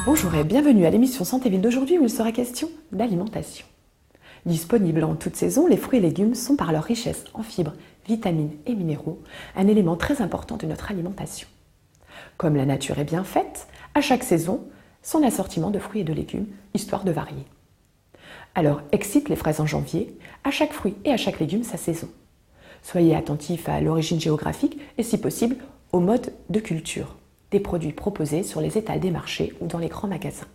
Bonjour et bienvenue à l'émission Santé Ville d'aujourd'hui où il sera question d'alimentation. Disponibles en toute saison, les fruits et légumes sont par leur richesse en fibres, vitamines et minéraux un élément très important de notre alimentation. Comme la nature est bien faite, à chaque saison, son assortiment de fruits et de légumes, histoire de varier. Alors excite les fraises en janvier, à chaque fruit et à chaque légume sa saison. Soyez attentifs à l'origine géographique et si possible au mode de culture des produits proposés sur les étals des marchés ou dans les grands magasins.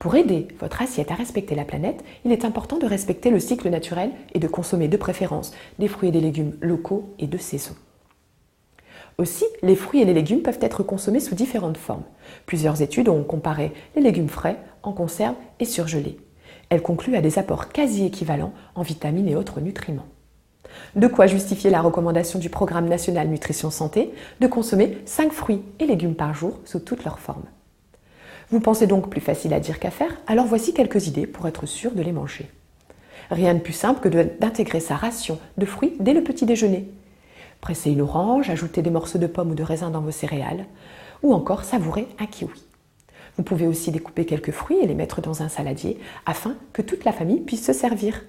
Pour aider votre assiette à respecter la planète, il est important de respecter le cycle naturel et de consommer de préférence des fruits et des légumes locaux et de saison. Aussi, les fruits et les légumes peuvent être consommés sous différentes formes. Plusieurs études ont comparé les légumes frais, en conserve et surgelés. Elles concluent à des apports quasi équivalents en vitamines et autres nutriments. De quoi justifier la recommandation du Programme national nutrition santé de consommer 5 fruits et légumes par jour sous toutes leurs formes. Vous pensez donc plus facile à dire qu'à faire? Alors voici quelques idées pour être sûr de les manger. Rien de plus simple que d'intégrer sa ration de fruits dès le petit déjeuner. Pressez une orange, ajoutez des morceaux de pommes ou de raisin dans vos céréales, ou encore savourez un kiwi. Vous pouvez aussi découper quelques fruits et les mettre dans un saladier afin que toute la famille puisse se servir.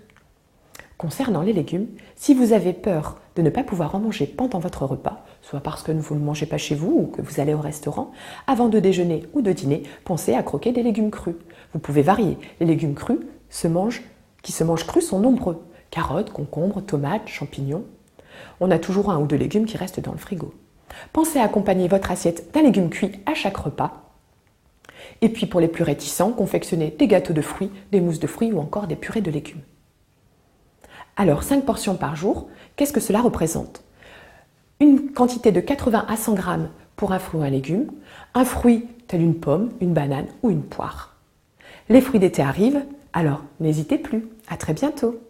Concernant les légumes, si vous avez peur de ne pas pouvoir en manger pendant votre repas, soit parce que vous ne mangez pas chez vous ou que vous allez au restaurant, avant de déjeuner ou de dîner, pensez à croquer des légumes crus. Vous pouvez varier. Les légumes crus qui se mangent crus sont nombreux. Carottes, concombres, tomates, champignons. On a toujours un ou deux légumes qui restent dans le frigo. Pensez à accompagner votre assiette d'un légume cuit à chaque repas. Et puis pour les plus réticents, confectionnez des gâteaux de fruits, des mousses de fruits ou encore des purées de légumes. Alors, 5 portions par jour, qu'est-ce que cela représente? Une quantité de 80 à 100 grammes pour un fruit ou un légume, un fruit tel une pomme, une banane ou une poire. Les fruits d'été arrivent, alors n'hésitez plus. À très bientôt.